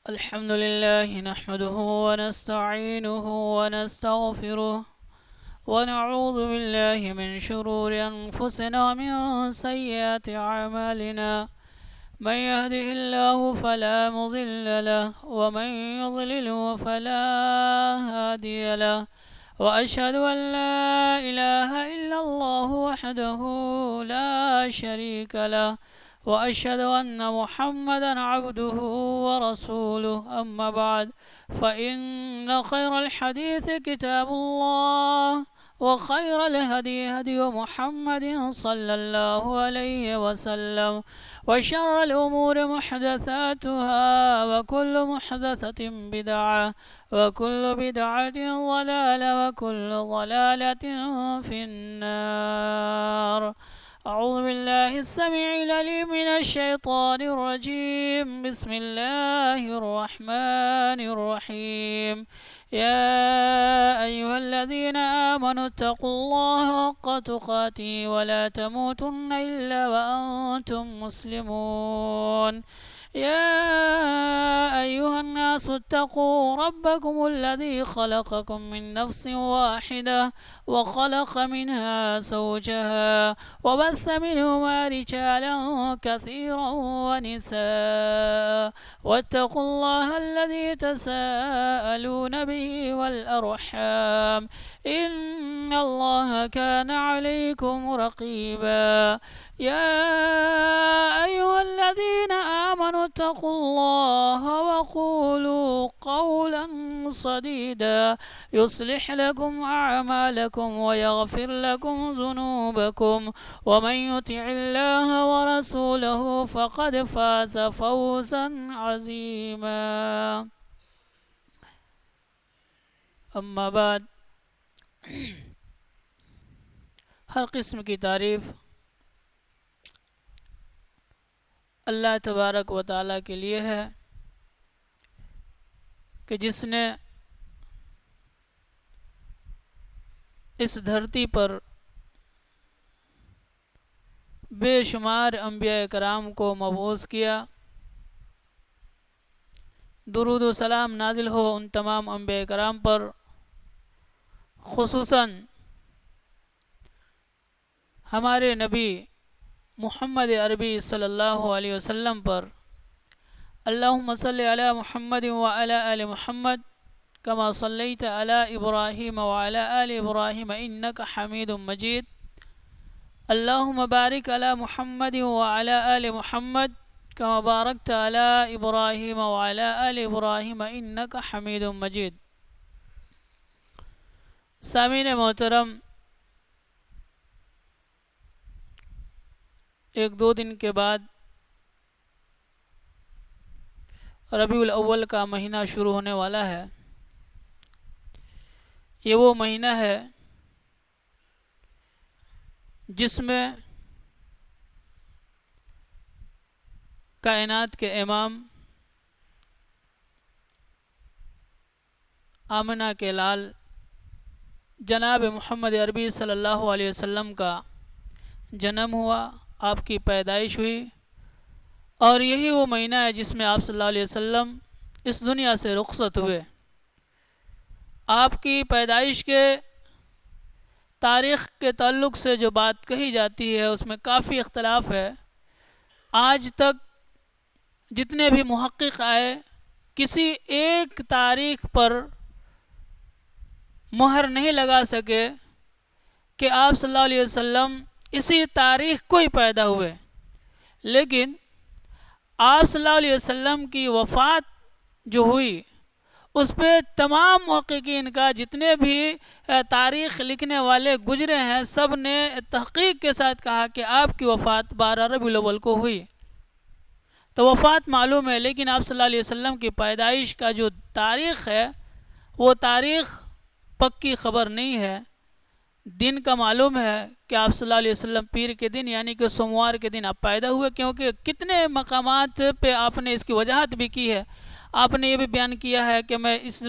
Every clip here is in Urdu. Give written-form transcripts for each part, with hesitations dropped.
الحمد لله نحمده ونستعينه ونستغفره ونعوذ بالله من شرور أنفسنا ومن سيئات أعمالنا من يهده الله فلا مضل له ومن يضلله فلا هادي له وأشهد أن لا إله إلا الله وحده لا شريك له وأشهد أن محمدا عبده ورسوله أما بعد فإن خير الحديث كتاب الله وخير الهدي هدي محمد صلى الله عليه وسلم وشر الأمور محدثاتها وكل محدثة بدعة وكل بدعة ضلالة وكل ضلالة في النار. أعوذ بالله السميع العليم من الشيطان الرجيم. بسم الله الرحمن الرحيم. يا أيها الذين آمنوا اتقوا الله حق تقاته ولا تموتن إلا وأنتم مسلمون. يا أيها الناس اتقوا ربكم الذي خلقكم من نفس واحدة وخلق منها زوجها وبث منهما رجالا كثيرا ونساء واتقوا الله الذي تساءلون به والأرحام إن الله كان عليكم رقيبا. يا أيها الذين آمنوا اتقوا الله وقولوا قولا سديدا يصلح لكم أعمالكم ويغفر لكم ذنوبكم ومن يطع الله ورسوله فقد فاز فوزا عظيما. اما بعد، ہر قسم کی تعریف اللہ تبارک و تعالیٰ کے لیے ہے کہ جس نے اس دھرتی پر بے شمار انبیاء کرام کو مبعوث کیا. درود و سلام نازل ہو ان تمام انبیاء کرام پر، خصوصاً ہمارے نبی محمد عربی صلی اللہ علیہ وسلم پر. اللہم صلی علی محمد وعلی آل محمد کما صلیت علی ابراہیم وعلی آل ابراہیم انک حمید مجید. اللہم بارک علی محمد وعلی آل محمد کما بارکت علی ابراہیم وعلی آل ابراہیم انک حمید مجید. سامعین محترم، ایک دو دن کے بعد ربیع الاول کا مہینہ شروع ہونے والا ہے. یہ وہ مہینہ ہے جس میں کائنات کے امام آمنہ کے لال جناب محمد عربی صلی اللہ علیہ وسلم کا جنم ہوا، آپ کی پیدائش ہوئی. اور یہی وہ مہینہ ہے جس میں آپ صلی اللہ علیہ وسلم اس دنیا سے رخصت ہوئے. آپ کی پیدائش کے تاریخ کے تعلق سے جو بات کہی جاتی ہے اس میں کافی اختلاف ہے. آج تک جتنے بھی محقق آئے کسی ایک تاریخ پر مہر نہیں لگا سکے کہ آپ صلی اللہ علیہ وسلم اسی تاریخ کو ہی پیدا ہوئے. لیکن آپ صلی اللہ علیہ وسلم کی وفات جو ہوئی اس پہ تمام محققین کا، جتنے بھی تاریخ لکھنے والے گزرے ہیں، سب نے تحقیق کے ساتھ کہا کہ آپ کی وفات 12 ربیع الاول کو ہوئی. تو وفات معلوم ہے، لیکن آپ صلی اللہ علیہ وسلم کی پیدائش کا جو تاریخ ہے وہ تاریخ پکی خبر نہیں ہے. دن کا معلوم ہے کہ آپ صلی اللہ علیہ وسلم پیر کے دن یعنی کہ سوموار کے دن آپ پیدا ہوئے، کیونکہ کتنے مقامات پہ آپ نے اس کی وضاحت بھی کی ہے. آپ نے یہ بھی بیان کیا ہے کہ میں اس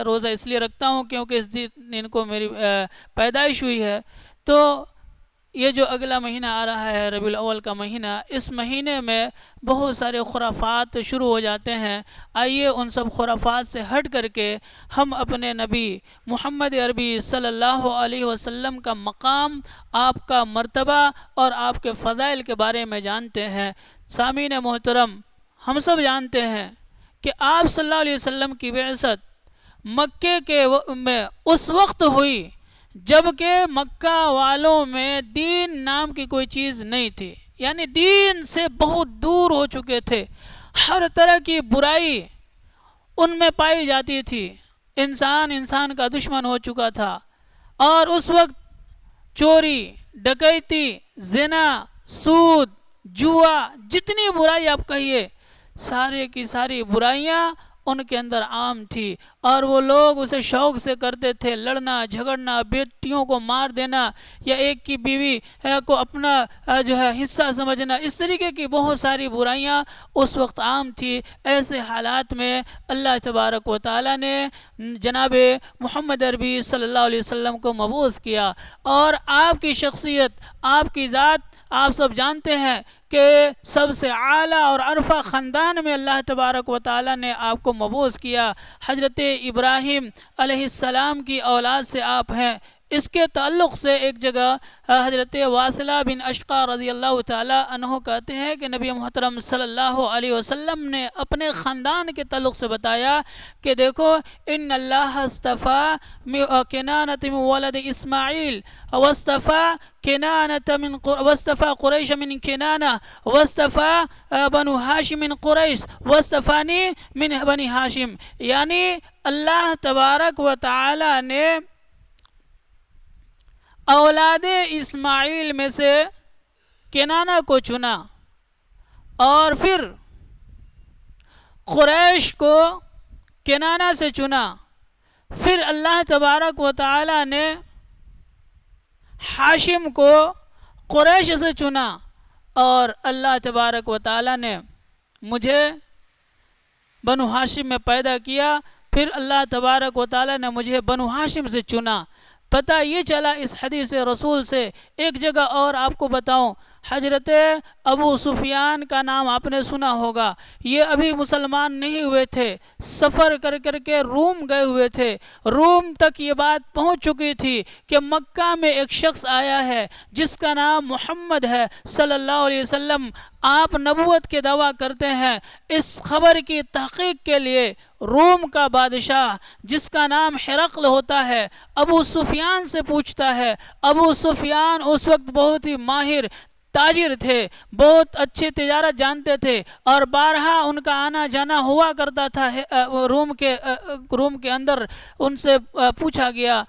روزہ اس لیے رکھتا ہوں کیونکہ اس دن کو میری پیدائش ہوئی ہے. تو یہ جو اگلا مہینہ آ رہا ہے ربیع الاول کا مہینہ، اس مہینے میں بہت سارے خرافات شروع ہو جاتے ہیں۔ آئیے ان سب خرافات سے ہٹ کر کے ہم اپنے نبی محمد عربی صلی اللہ علیہ وسلم کا مقام، آپ کا مرتبہ اور آپ کے فضائل کے بارے میں جانتے ہیں۔ سامعین محترم، ہم سب جانتے ہیں کہ آپ صلی اللہ علیہ وسلم کی بعثت مکے کے میں اس وقت ہوئی جبکہ مکہ والوں میں دین نام کی کوئی چیز نہیں تھی، یعنی دین سے بہت دور ہو چکے تھے۔ ہر طرح کی برائی ان میں پائی جاتی تھی، انسان کا دشمن ہو چکا تھا، اور اس وقت چوری، ڈکیتی، زنا، سود، جوا، جتنی برائی آپ کہیے، سارے کی ساری برائیاں ان کے اندر عام تھی، اور وہ لوگ اسے شوق سے کرتے تھے۔ لڑنا، جھگڑنا، بیٹیوں کو مار دینا، یا ایک کی بیوی کو اپنا جو ہے حصہ سمجھنا، اس طریقے کی بہت ساری برائیاں اس وقت عام تھی۔ ایسے حالات میں اللہ تبارک و تعالیٰ نے جناب محمد عربی صلی اللہ علیہ وسلم کو مبعوث کیا، اور آپ کی شخصیت، آپ کی ذات، آپ سب جانتے ہیں کہ سب سے اعلیٰ اور عرفہ خاندان میں اللہ تبارک و تعالیٰ نے آپ کو مبعوث کیا۔ حضرت ابراہیم علیہ السلام کی اولاد سے آپ ہیں۔ اس کے تعلق سے ایک جگہ حضرت واصلہ بن اشقا رضی اللہ تعالیٰ عنہ کہتے ہیں کہ نبی محترم صلی اللہ علیہ وسلم نے اپنے خاندان کے تعلق سے بتایا کہ دیکھو، ان اللہ اصطفیٰ کنانۃ من ولد اسماعیل واصطفیٰ قریش من کنانہ واصطفیٰ بنو ہاشم من قریش واصطفانی من بنی ہاشم، یعنی اللہ تبارک و تعالی نے اولاد اسماعیل میں سے کنانہ کو چنا، اور پھر قریش کو کنانہ سے چنا، پھر اللہ تبارک و تعالی نے ہاشم کو قریش سے چنا، اور اللہ تبارک و تعالی نے مجھے بنو ہاشم میں پیدا کیا، پھر اللہ تبارک و تعالی نے مجھے بنو ہاشم سے چنا۔ پتہ یہ چلا اس حدیث رسول سے۔ ایک جگہ اور آپ کو بتاؤں، حضرت ابو سفیان کا نام آپ نے سنا ہوگا۔ یہ ابھی مسلمان نہیں ہوئے تھے، سفر کر کر کے روم گئے ہوئے تھے۔ روم تک یہ بات پہنچ چکی تھی کہ مکہ میں ایک شخص آیا ہے جس کا نام محمد ہے صلی اللہ علیہ وسلم، آپ نبوت کے دعویٰ کرتے ہیں۔ اس خبر کی تحقیق کے لیے روم کا بادشاہ جس کا نام ہرقل ہوتا ہے، ابو سفیان سے پوچھتا ہے۔ ابو سفیان اس وقت بہت ہی ماہر تاجر تھے، بہت اچھی تجارت جانتے تھے، اور بارہا ان کا آنا جانا ہوا کرتا تھا روم کے اندر۔ ان سے پوچھا گیا،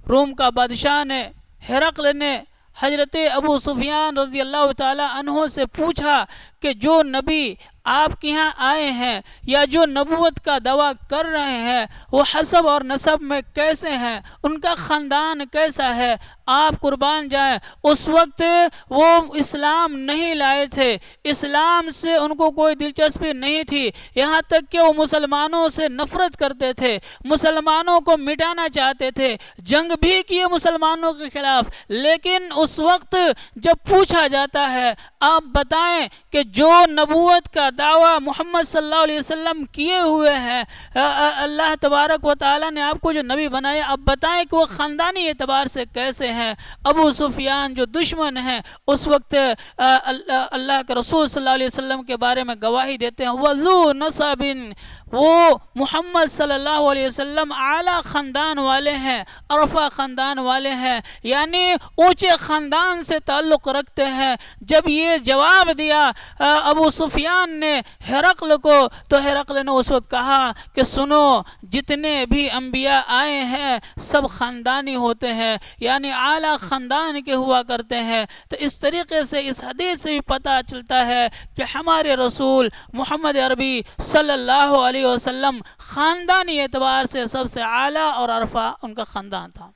روم کا بادشاہ نے، ہرقل نے حضرت ابو سفیان رضی اللہ تعالی عنہ سے پوچھا کہ جو نبی آپ کے یہاں آئے ہیں یا جو نبوت کا دعویٰ کر رہے ہیں وہ حسب اور نسب میں کیسے ہیں، ان کا خاندان کیسا ہے، آپ قربان جائیں۔ اس وقت وہ اسلام نہیں لائے تھے، اسلام سے ان کو کوئی دلچسپی نہیں تھی، یہاں تک کہ وہ مسلمانوں سے نفرت کرتے تھے، مسلمانوں کو مٹانا چاہتے تھے، جنگ بھی کیے مسلمانوں کے خلاف۔ لیکن اس وقت جب پوچھا جاتا ہے آپ بتائیں کہ جو نبوت کا دعویٰ محمد صلی اللہ علیہ وسلم کیے ہوئے ہیں، اللہ تبارک و تعالیٰ نے آپ کو جو نبی بنایا، آپ بتائیں کہ وہ خاندانی اعتبار سے کیسے ہیں۔ ابو سفیان جو دشمن ہیں اس وقت اللہ کے رسول صلی اللہ علیہ وسلم کے بارے میں گواہی دیتے ہیں، وَذُو نَصَبٍ، وہ محمد صلی اللہ علیہ وسلم اعلیٰ خاندان والے ہیں، عرفہ خاندان والے ہیں، یعنی اونچے خاندان سے تعلق رکھتے ہیں۔ جب یہ جواب دیا ابو سفیان نے ہرقل کو، تو ہرقل نے اس وقت کہا کہ سنو، جتنے بھی انبیاء آئے ہیں سب خاندانی ہوتے ہیں، یعنی اعلیٰ خاندان کے ہوا کرتے ہیں۔ تو اس طریقے سے اس حدیث سے بھی پتہ چلتا ہے کہ ہمارے رسول محمد عربی صلی اللہ علیہ وسلم خاندانی اعتبار سے سب سے اعلیٰ اور عرفہ ان کا خاندان تھا۔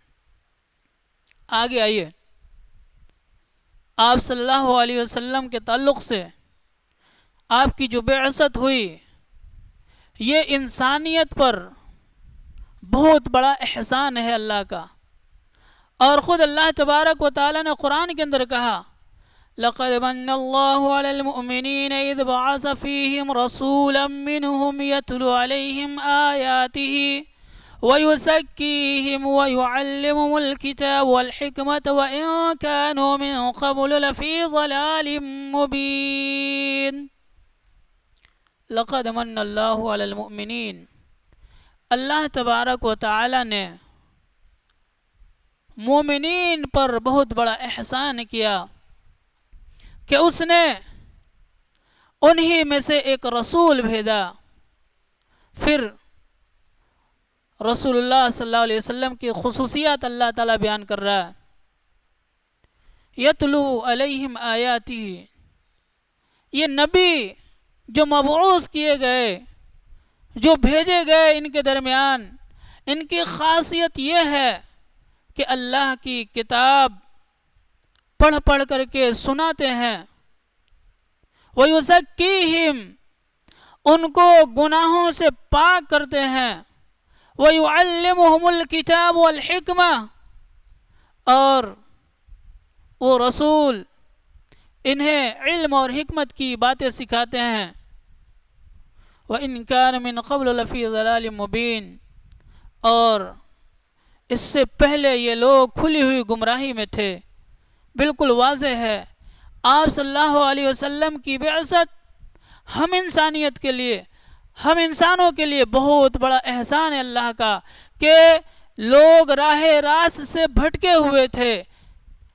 آگے آئیے، آپ صلی اللہ علیہ وسلم کے تعلق سے آپ کی جو بعثت ہوئی، یہ انسانیت پر بہت بڑا احسان ہے اللہ کا، اور خود اللہ تبارک و تعالیٰ نے قرآن کے اندر کہا لقد من اللہ علی المؤمنین اذ بعث فیہم رسولا منہم یتلو علیہم آیاتہ وَيُزَكِّيهِمْ وَيُعَلِّمُهُمُ الْكِتَابَ وَالْحِكْمَةَ وَإِن كَانُوا مِن قَبْلُ لَفِي ضَلَالٍ مُبِينٍ لَقَدْ مَنَّ اللَّهُ عَلَى الْمُؤْمِنِينَ اللہ تبارک و تعالی نے مومنین پر بہت بڑا احسان کیا کہ اس نے انہی میں سے ایک رسول بھیجا. پھر رسول اللہ صلی اللہ علیہ وسلم کی خصوصیات اللہ تعالیٰ بیان کر رہا ہے. یتلو علیہم آیاتہ، یہ نبی جو مبعوث کیے گئے، جو بھیجے گئے ان کے درمیان، ان کی خاصیت یہ ہے کہ اللہ کی کتاب پڑھ پڑھ کر کے سناتے ہیں. وَيُزَكِّيهِمْ، ان کو گناہوں سے پاک کرتے ہیں. وَيُعَلِّمُهُمُ الْكِتَابُ وَالْحِكْمَةِ، اور وہ رسول انہیں علم اور حکمت کی باتیں سکھاتے ہیں. وَإِن كَانَ مِن قَبْلُ لَفِي ضَلَالٍ مُبِينٍ، اور اس سے پہلے یہ لوگ کھلی ہوئی گمراہی میں تھے. بالکل واضح ہے آپ صلی اللہ علیہ وسلم کی بعثت ہم انسانیت کے لیے، ہم انسانوں کے لیے بہت بڑا احسان ہے اللہ کا کہ لوگ راہ راست سے بھٹکے ہوئے تھے.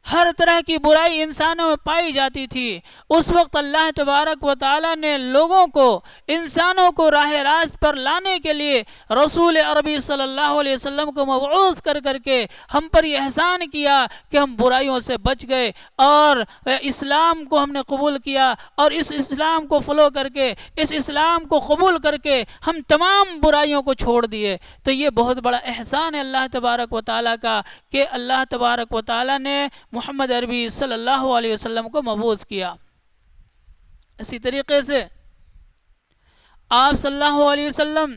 ہر طرح کی برائی انسانوں میں پائی جاتی تھی. اس وقت اللہ تبارک و تعالی نے لوگوں کو، انسانوں کو راہ راست پر لانے کے لیے رسول عربی صلی اللہ علیہ وسلم کو مبعوث کر کر کے ہم پر یہ احسان کیا کہ ہم برائیوں سے بچ گئے اور اسلام کو ہم نے قبول کیا، اور اس اسلام کو فالو کر کے، اس اسلام کو قبول کر کے ہم تمام برائیوں کو چھوڑ دیے. تو یہ بہت بڑا احسان ہے اللہ تبارک و تعالی کا کہ اللہ تبارک و تعالی نے محمد عربی صلی اللہ علیہ وسلم کو مبعوث کیا. اسی طریقے سے آپ صلی اللہ علیہ وسلم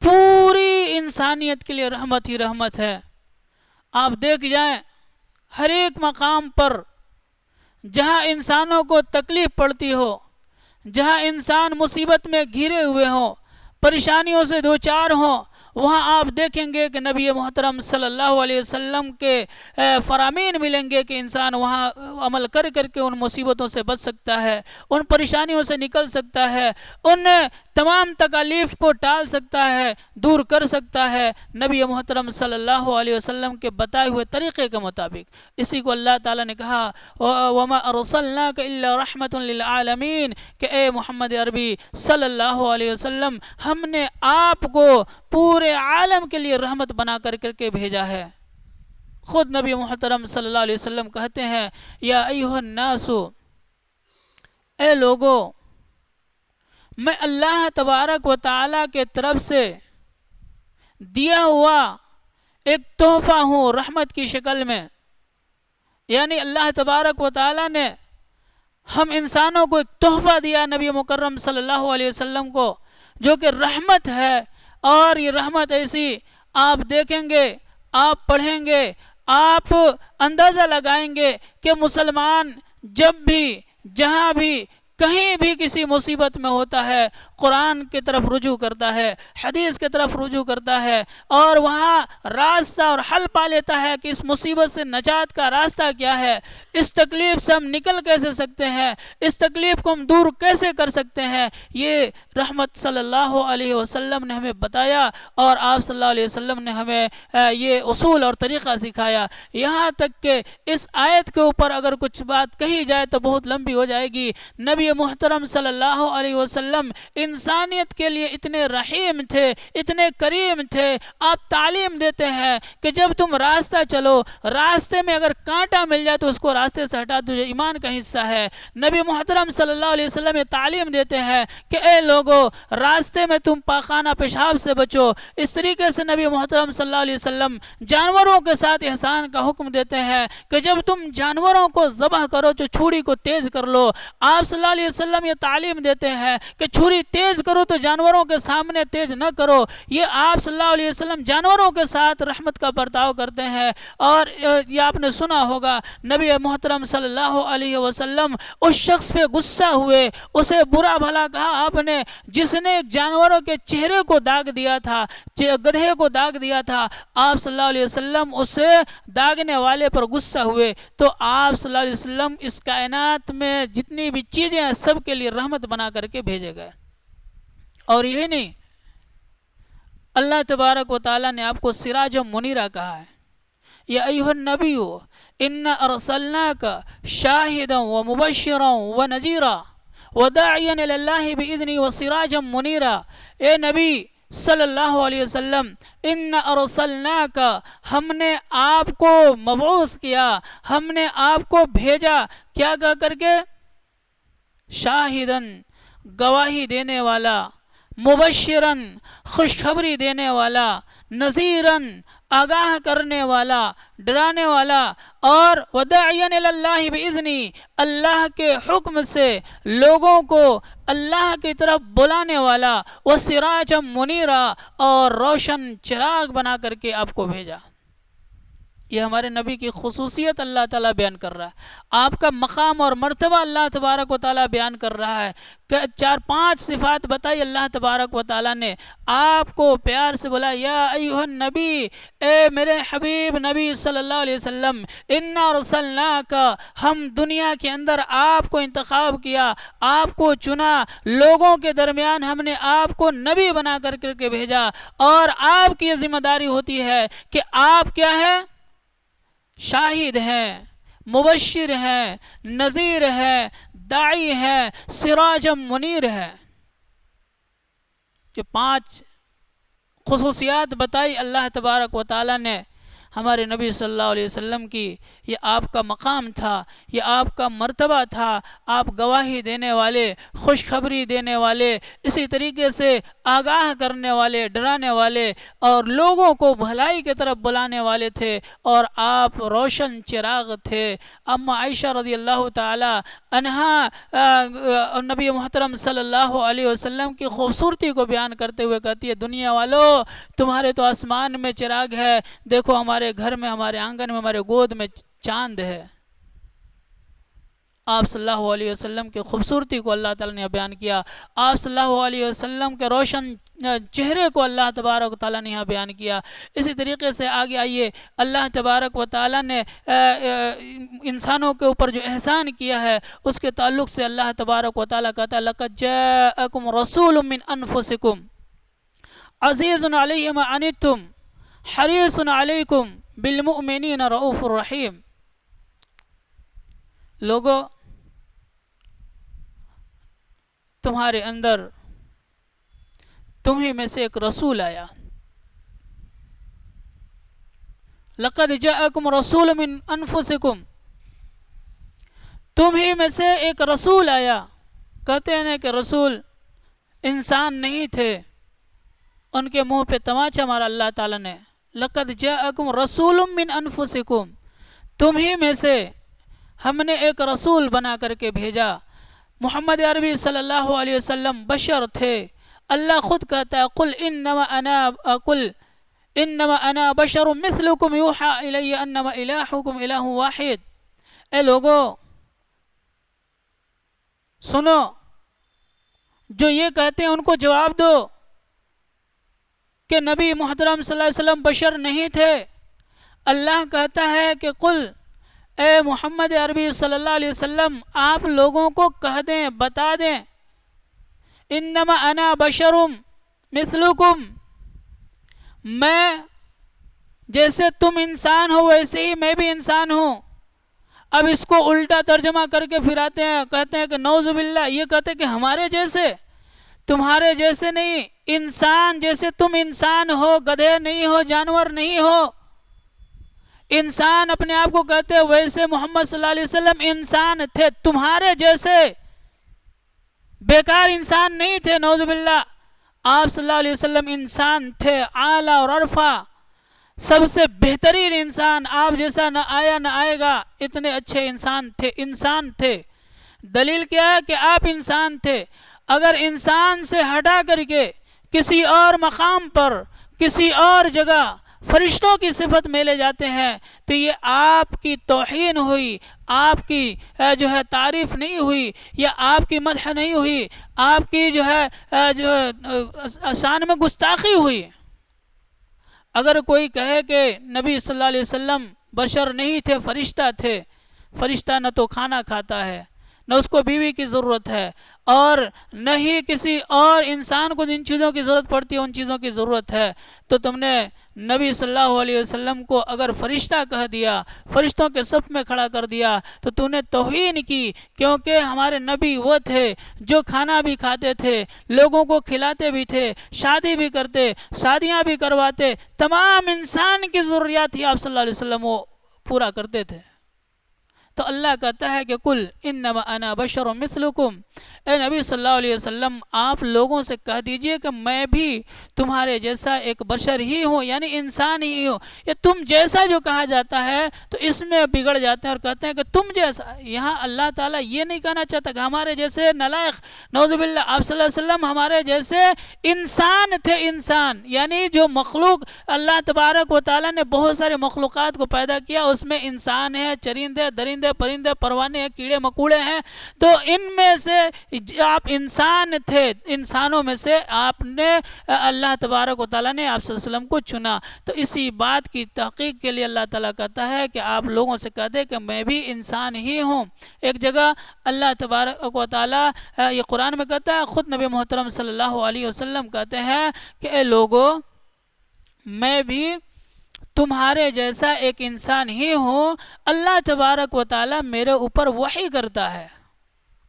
پوری انسانیت کے لیے رحمت ہی رحمت ہے. آپ دیکھ جائیں ہر ایک مقام پر جہاں انسانوں کو تکلیف پڑتی ہو، جہاں انسان مصیبت میں گھرے ہوئے ہوں، پریشانیوں سے دوچار ہوں، وہاں آپ دیکھیں گے کہ نبی محترم صلی اللہ علیہ وسلم کے فرامین ملیں گے کہ انسان وہاں عمل کر کر کے ان مصیبتوں سے بچ سکتا ہے، ان پریشانیوں سے نکل سکتا ہے، ان تمام تکالیف کو ٹال سکتا ہے، دور کر سکتا ہے نبی محترم صلی اللہ علیہ وسلم کے بتائے ہوئے طریقے کے مطابق. اسی کو اللہ تعالیٰ نے کہا وَمَا أَرْسَلْنَاكَ إِلَّا رَحْمَةٌ لِلْعَالَمِينَ کہ اے محمد عربی صلی اللہ علیہ وسلم ہم نے آپ کو پورے عالم کے لیے رحمت بنا کر کے بھیجا ہے. خود نبی محترم صلی اللہ علیہ وسلم کہتے ہیں یا ایھا الناس، اے لوگو میں اللہ تبارک و تعالی کے طرف سے دیا ہوا ایک تحفہ ہوں رحمت کی شکل میں. یعنی اللہ تبارک و تعالی نے ہم انسانوں کو ایک تحفہ دیا نبی مکرم صلی اللہ علیہ وسلم کو جو کہ رحمت ہے. اور یہ رحمت ایسی آپ دیکھیں گے، آپ پڑھیں گے، آپ اندازہ لگائیں گے کہ مسلمان جب بھی جہاں بھی کہیں بھی کسی مصیبت میں ہوتا ہے قرآن کی طرف رجوع کرتا ہے، حدیث کی طرف رجوع کرتا ہے اور وہاں راستہ اور حل پا لیتا ہے کہ اس مصیبت سے نجات کا راستہ کیا ہے، اس تکلیف سے ہم نکل کیسے سکتے ہیں، اس تکلیف کو ہم دور کیسے کر سکتے ہیں. یہ رحمت صلی اللہ علیہ وسلم نے ہمیں بتایا اور آپ صلی اللہ علیہ وسلم نے ہمیں یہ اصول اور طریقہ سکھایا. یہاں تک کہ اس آیت کے اوپر اگر کچھ بات کہی جائے تو بہت لمبی ہو جائے گی. نبی محترم صلی اللہ علیہ وسلم انسانیت کے لیے اتنے رحیم تھے، اتنے کریم تھے. آپ تعلیم دیتے ہیں کہ جب تم راستہ چلو، راستے میں اگر کانٹا مل جائے تو اس کو راستے سے ہٹا دو، ایمان کا حصہ ہے. نبی محترم صلی اللہ علیہ وسلم یہ تعلیم دیتے ہیں کہ اے لوگو راستے میں تم پاخانہ پیشاب سے بچو. اس طریقے سے نبی محترم صلی اللہ علیہ وسلم جانوروں کے ساتھ احسان کا حکم دیتے ہیں کہ جب تم جانوروں کو ذبح کرو تو چھری کو تیز کر لو. آپ صلی اللہ اللہ علیہ وسلم یہ تعلیم دیتے ہیں کہ چھری تیز کرو تو جانوروں کے سامنے تیز نہ کرو. یہ آپ صلی اللہ علیہ وسلم جانوروں کے ساتھ رحمت کا برتاؤ کرتے ہیں. اور یہ آپ نے سنا ہوگا نبی محترم صلی اللہ علیہ وسلم اس شخص پہ غصہ ہوئے, اسے برا بھلا کہا آپ نے, جس نے جانوروں کے چہرے کو داغ دیا تھا, گدھے کو داغ دیا تھا. آپ صلی اللہ علیہ وسلم اسے داغنے والے پر غصہ ہوئے تو آپ صلی اللہ علیہ وسلم اس کائنات میں جتنی بھی چیزیں ہیں سب کے لیے رحمت بنا کر کے بھیجے گئے. اور یہی نہیں, اللہ تبارک و تعالیٰ نے آپ کو سراج منیرہ کہا ہے. یا ایھا النبی انا ارسلناک شاہدا ومبشرا ونذیرا وداعیا الی اللہ باذنہ وسراجا منیرا. اے نبی صلی اللہ علیہ وسلم, انا ارسلناک, ہم نے آپ کو مبعوث کیا, ہم نے آپ کو بھیجا, کیا کہہ کر کے؟ شاہدن, گواہی دینے والا, مبشرن, خوشخبری دینے والا, نذیرن, آگاہ کرنے والا, ڈرانے والا, اور وداعیا الی اللہ باذنہ, اللہ کے حکم سے لوگوں کو اللہ کی طرف بلانے والا, وسراجا منیرا, اور روشن چراغ بنا کر کے آپ کو بھیجا. یہ ہمارے نبی کی خصوصیت اللہ تعالیٰ بیان کر رہا ہے. آپ کا مقام اور مرتبہ اللہ تبارک و تعالیٰ بیان کر رہا ہے. 4-5 صفات بتائی اللہ تبارک و تعالیٰ نے, آپ کو پیار سے بولا یا ایھا النبی, اے میرے حبیب نبی صلی اللہ علیہ وسلم, انا ارسلناک, ہم دنیا کے اندر آپ کو انتخاب کیا, آپ کو چنا, لوگوں کے درمیان ہم نے آپ کو نبی بنا کر کے بھیجا. اور آپ کی یہ ذمہ داری ہوتی ہے کہ آپ کیا ہے؟ شاہد ہیں, مبشر ہیں, نذیر ہے, داعی ہے, سراج منیر ہے. یہ 5 خصوصیات بتائی اللہ تبارک و تعالیٰ نے ہمارے نبی صلی اللہ علیہ وسلم کی. یہ آپ کا مقام تھا, یہ آپ کا مرتبہ تھا. آپ گواہی دینے والے, خوشخبری دینے والے, اسی طریقے سے آگاہ کرنے والے, ڈرانے والے, اور لوگوں کو بھلائی کی طرف بلانے والے تھے, اور آپ روشن چراغ تھے. اما عائشہ رضی اللہ تعالی عنہا نبی محترم صلی اللہ علیہ وسلم کی خوبصورتی کو بیان کرتے ہوئے کہتی ہے, دنیا والو, تمہارے تو آسمان میں چراغ ہے, دیکھو ہمارے گھر میں, ہمارے آنگن میں, ہمارے گود میں چاند ہے. آپ صلی اللہ علیہ وسلم کی خوبصورتی کو اللہ تعالیٰ نے بیان کیا. آپ صلی اللہ علیہ وسلم کے روشن چہرے کو اللہ تبارک و تعالیٰ نے یہاں بیان کیا. اسی طریقے سے آگے آئیے, اللہ تبارک و تعالیٰ نے انسانوں کے اوپر جو احسان کیا ہے اس کے تعلق سے اللہ تبارک و تعالیٰ کہتا ہے, لَقَدْ جَاءَكُمْ رَسُولٌ مِّنْ أَنفُسِكُمْ عَزِيزٌ عَلَيْهِ مَا عَنِتُّمْ حریص علیکم بالمؤمنین رؤوف الرحیم. لوگو, تمہارے اندر تمہیں میں سے ایک رسول آیا. لقد جاءکم رسول من انفسکم, تمہیں میں سے ایک رسول آیا. کہتے ہیں کہ رسول انسان نہیں تھے, ان کے منہ پہ تماچا مارا اللہ تعالیٰ نے. لقد جاءکم رسول من انفسکم, تمہیں میں سے ہم نے ایک رسول بنا کر کے بھیجا. محمد عربی صلی اللہ علیہ وسلم بشر تھے. اللہ خود کہتا ہے, قل انما انا بشر مثلکم یوحى الی انما الہکم الہ واحد. اے لوگو سنو, جو یہ کہتے ہیں ان کو جواب دو کہ نبی محترم صلی اللہ علیہ وسلم بشر نہیں تھے. اللہ کہتا ہے کہ قل, اے محمد عربی صلی اللہ علیہ وسلم, آپ لوگوں کو کہہ دیں, بتا دیں, انما انا بشر مثلکم, میں جیسے تم انسان ہو ویسے ہی میں بھی انسان ہوں. اب اس کو الٹا ترجمہ کر کے پھر آتے ہیں, کہتے ہیں کہ نعوذ باللہ, یہ کہتے ہیں کہ ہمارے جیسے, تمہارے جیسے نہیں, انسان جیسے تم انسان ہو, گدھے نہیں ہو, جانور نہیں ہو. انسان اپنے آپ کو کہتے ہیں, ویسے محمد صلی اللہ علیہ وسلم انسان تھے, تمہارے جیسے بیکار انسان نہیں تھے. نعوذ باللہ, آپ صلی اللہ علیہ وسلم انسان تھے, اعلیٰ اور عرفہ, سب سے بہترین انسان. آپ جیسا نہ آیا نہ آئے گا, اتنے اچھے انسان تھے. دلیل کیا ہے کہ آپ انسان تھے، اگر انسان سے ہٹا کر کے کسی اور مقام پر، کسی اور جگہ فرشتوں کی صفت میں لے جاتے ہیں تو یہ آپ کی توہین ہوئی، آپ کی جو ہے تعریف نہیں ہوئی، یا آپ کی مدح نہیں ہوئی، آپ کی جو ہے شان میں گستاخی ہوئی۔ اگر کوئی کہے کہ نبی صلی اللہ علیہ وسلم بشر نہیں تھے، فرشتہ تھے، فرشتہ نہ تو کھانا کھاتا ہے، نہ اس کو بیوی کی ضرورت ہے، اور نہ ہی کسی اور انسان کو جن چیزوں کی ضرورت پڑتی ہے ان چیزوں کی ضرورت ہے، تو تم نے نبی صلی اللہ علیہ وسلم کو اگر فرشتہ کہہ دیا، فرشتوں کے صف میں کھڑا کر دیا، تو تو نے توہین کی، کیونکہ ہمارے نبی وہ تھے جو کھانا بھی کھاتے تھے، لوگوں کو کھلاتے بھی تھے، شادی بھی کرتے، شادیاں بھی کرواتے، تمام انسان کی ضروریات ہی آپ صلی اللہ علیہ وسلم وہ پورا کرتے تھے۔ تو اللہ کہتا ہے کہ کل انما انا بشر مثلکم، اے نبی صلی اللہ علیہ وسلم آپ لوگوں سے کہہ دیجئے کہ میں بھی تمہارے جیسا ایک بشر ہی ہوں، یعنی انسان ہی ہوں۔ یہ تم جیسا جو کہا جاتا ہے تو اس میں بگڑ جاتے ہیں اور کہتے ہیں کہ تم جیسا۔ یہاں اللہ تعالیٰ یہ نہیں کہنا چاہتا کہ ہمارے جیسے نالائق، نعوذ باللہ، آپ صلی اللہ علیہ وسلم ہمارے جیسے انسان تھے، انسان یعنی جو مخلوق اللہ تبارک و تعالیٰ نے بہت سارے مخلوقات کو پیدا کیا، اس میں انسان ہے، چرندے، درندے، پرندے، پروانے ہیں، کیڑے مکوڑے ہیں، تو ان میں سے آپ انسان تھے، انسانوں میں سے آپ نے اللہ تبارک و تعالیٰ نے آپ صلی اللہ علیہ وسلم کو چنا۔ تو اسی بات کی تحقیق کے لیے اللہ تعالیٰ کہتا ہے کہ آپ لوگوں سے کہہ دے کہ میں بھی انسان ہی ہوں۔ ایک جگہ اللہ تبارک و تعالیٰ یہ قرآن میں کہتا ہے، خود نبی محترم صلی اللہ علیہ وسلم کہتے ہیں کہ اے لوگو میں بھی تمہارے جیسا ایک انسان ہی ہوں، اللہ تبارک و تعالیٰ میرے اوپر وحی کرتا ہے،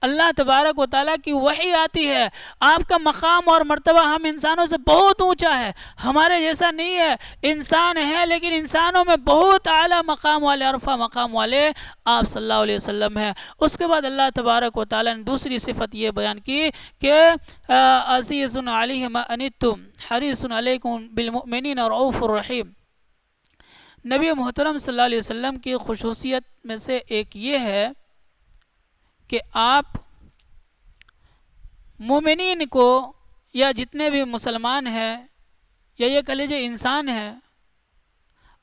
اللہ تبارک و تعالیٰ کی وحی آتی ہے۔ آپ کا مقام اور مرتبہ ہم انسانوں سے بہت اونچا ہے، ہمارے جیسا نہیں ہے، انسان ہے لیکن انسانوں میں بہت اعلیٰ مقام والے، عرفہ مقام والے آپ صلی اللہ علیہ وسلم ہیں۔ اس کے بعد اللہ تبارک و تعالیٰ نے دوسری صفت یہ بیان کی کہ عزیز علیہ ما عنتم حریص علیکم بالمؤمنین رؤوف الرحیم۔ نبی محترم صلی اللہ علیہ وسلم کی خصوصیت میں سے ایک یہ ہے کہ آپ مومنین کو، یا جتنے بھی مسلمان ہیں، یا یہ کہہ لیجیے انسان ہیں،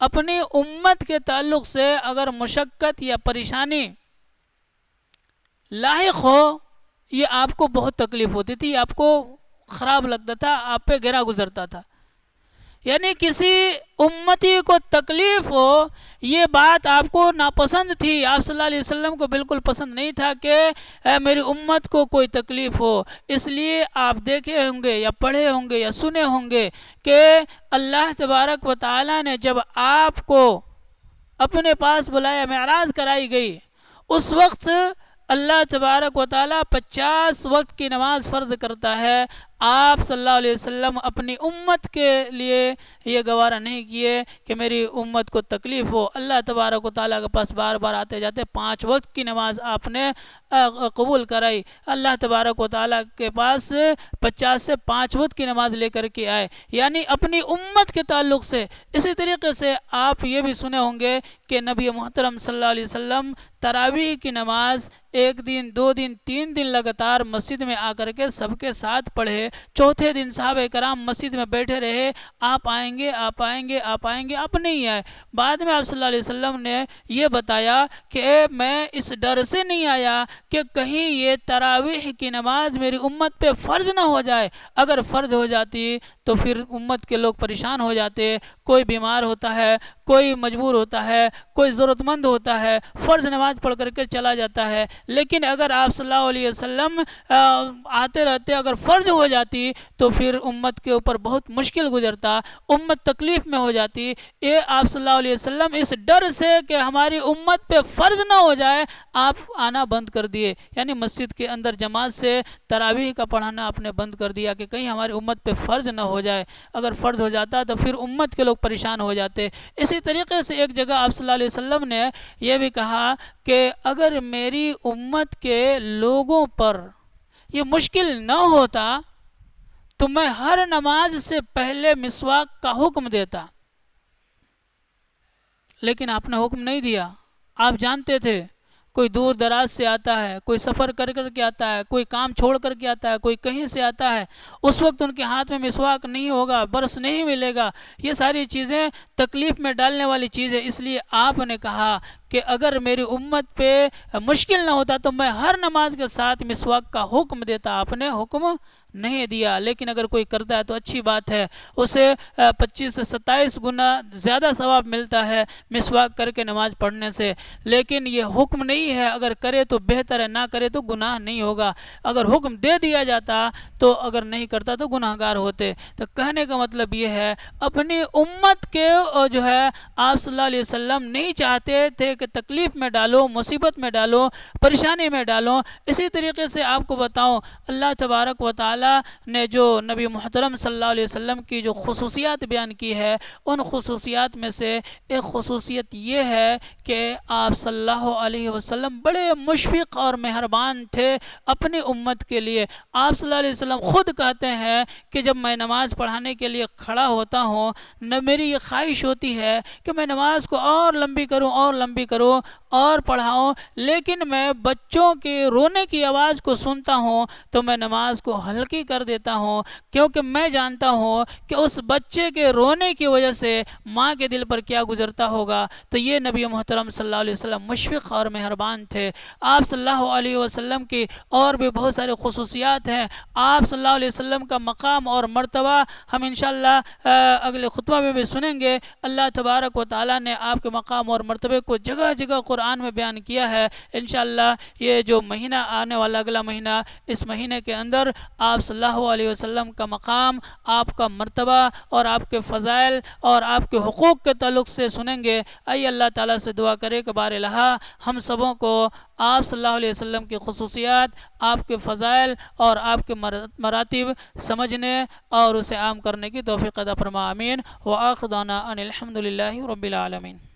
اپنی امت کے تعلق سے اگر مشقت یا پریشانی لاحق ہو، یہ آپ کو بہت تکلیف ہوتی تھی، آپ کو خراب لگتا تھا، آپ پہ گرا گزرتا تھا، یعنی کسی امتی کو تکلیف ہو، یہ بات آپ کو ناپسند تھی، آپ صلی اللہ علیہ وسلم کو بالکل پسند نہیں تھا کہ میری امت کو کوئی تکلیف ہو۔ اس لیے آپ دیکھے ہوں گے یا پڑھے ہوں گے یا سنے ہوں گے کہ اللہ تبارک و تعالیٰ نے جب آپ کو اپنے پاس بلایا، معراج کرائی گئی، اس وقت اللہ تبارک و تعالیٰ 50 وقت کی نماز فرض کرتا ہے۔ آپ صلی اللہ علیہ وسلم اپنی امت کے لیے یہ گوارہ نہیں کیے کہ میری امت کو تکلیف ہو۔ اللہ تبارک و تعالیٰ کے پاس بار بار آتے جاتے، 5 وقت کی نماز آپ نے قبول کرائی، اللہ تبارک و تعالیٰ کے پاس 50 سے 5 وقت کی نماز لے کر کے آئے، یعنی اپنی امت کے تعلق سے۔ اسی طریقے سے آپ یہ بھی سنے ہوں گے کہ نبی محترم صلی اللہ علیہ وسلم تراویح کی نماز 1 دن، 2 دن، 3 دن لگاتار مسجد میں آ کر کے سب کے ساتھ پڑھے، چوتھے دن صحابہ کرام مسجد میں بیٹھے رہے، آپ آئیں گے، آپ آئیں گے، آپ آئیں گے، آپ نہیں آئے۔ بعد میں آپ صلی اللہ علیہ وسلم نے یہ بتایا کہ میں اس ڈر سے نہیں آیا کہ کہیں یہ تراویح کی نماز میری امت پہ فرض نہ ہو جائے، اگر فرض ہو جاتی تو پھر امت کے لوگ پریشان ہو جاتے، کوئی بیمار ہوتا ہے، کوئی مجبور ہوتا ہے، کوئی ضرورت مند ہوتا ہے، فرض نماز پڑھ کر کے چلا جاتا ہے، لیکن اگر آپ صلی اللہ علیہ وسلم آتے رہتے، اگر فرض ہو جاتی تو پھر امت کے اوپر بہت مشکل گزرتا، امت تکلیف میں ہو جاتی۔ یہ آپ صلی اللہ علیہ وسلم اس ڈر سے کہ ہماری امت پہ فرض نہ ہو جائے، آپ آنا بند کر دیے، یعنی مسجد کے اندر جماعت سے تراویح کا پڑھانا آپ نے بند کر دیا کہ کہیں ہماری امت پہ فرض نہ ہو جائے، اگر فرض ہو جاتا تو پھر امت کے لوگ پریشان ہو جاتے۔ اسی طریقے سے ایک جگہ آپ صلی اللہ علیہ وسلم نے یہ بھی کہا کہ اگر میری امت کے لوگوں پر یہ مشکل نہ ہوتا تو میں ہر نماز سے پہلے مسواک کا حکم دیتا، لیکن آپ نے حکم نہیں دیا۔ آپ جانتے تھے کوئی دور دراز سے آتا ہے، کوئی سفر کر کر کے آتا ہے، کوئی کام چھوڑ کر کے آتا ہے، کوئی کہیں سے آتا ہے، اس وقت ان کے ہاتھ میں مسواک نہیں ہوگا، برس نہیں ملے گا. یہ ساری چیزیں تکلیف میں ڈالنے والی چیز ہے. اس لیے آپ نے کہا کہ اگر میری امت پہ مشکل نہ ہوتا تو میں ہر نماز کے ساتھ مسواک کا حکم دیتا. آپ نے حکم نہیں دیا، لیکن اگر کوئی کرتا ہے تو اچھی بات ہے، اسے 25 سے 27 گنا زیادہ ثواب ملتا ہے مسواک کر کے نماز پڑھنے سے. لیکن یہ حکم نہیں ہے، اگر کرے تو بہتر ہے، نہ کرے تو گناہ نہیں ہوگا. اگر حکم دے دیا جاتا تو اگر نہیں کرتا تو گناہ گار ہوتے. تو کہنے کا مطلب یہ ہے اپنی امت کے جو ہے آپ صلی اللہ علیہ وسلم نہیں چاہتے تھے کہ تکلیف میں ڈالو، مصیبت میں ڈالو، پریشانی میں ڈالو. اسی طریقے سے آپ کو بتاؤں اللہ تبارک و تعالی نے جو نبی محترم صلی اللہ علیہ وسلم کی جو خصوصیات بیان کی ہے، ان خصوصیات میں سے ایک خصوصیت یہ ہے کہ آپ صلی اللہ علیہ وسلم بڑے مشفق اور مہربان تھے اپنی امت کے لیے. آپ صلی اللہ علیہ وسلم خود کہتے ہیں کہ جب میں نماز پڑھانے کے لیے کھڑا ہوتا ہوں نہ میری یہ خواہش ہوتی ہے کہ میں نماز کو اور لمبی کروں اور لمبی کروں اور پڑھاؤں، لیکن میں بچوں کے رونے کی آواز کو سنتا ہوں تو میں نماز کو ہلکی کر دیتا ہوں، کیونکہ میں جانتا ہوں کہ اس بچے کے رونے کی وجہ سے ماں کے دل پر کیا گزرتا ہوگا. تو یہ نبی محترم صلی اللہ علیہ وسلم مشفق اور مہربان تھے. آپ صلی اللہ علیہ وسلم کی اور بھی بہت سارے خصوصیات ہیں. آپ صلی اللہ علیہ وسلم کا مقام اور مرتبہ ہم انشاءاللہ اگلے خطبہ میں بھی سنیں گے. اللہ تبارک و تعالیٰ نے آپ کے مقام اور مرتبے کو جگہ جگہ قرآن میں بیان کیا ہے. انشاءاللہ یہ جو مہینہ آنے والا اگلا مہینہ، اس مہینے کے اندر آپ صلی اللہ علیہ وسلم کا مقام، آپ کا مرتبہ اور آپ کے فضائل اور آپ کے حقوق کے تعلق سے سنیں گے. آئیے اللہ تعالیٰ سے دعا کرے کہ بار الہ ہم سبوں کو آپ صلی اللہ علیہ وسلم کی خصوصیات، آپ کے فضائل اور آپ کے مراتب سمجھنے اور اسے عام کرنے کی توفیق عطا فرما. آمین. وآخر دعوانا ان الحمد للہ رب العالمین.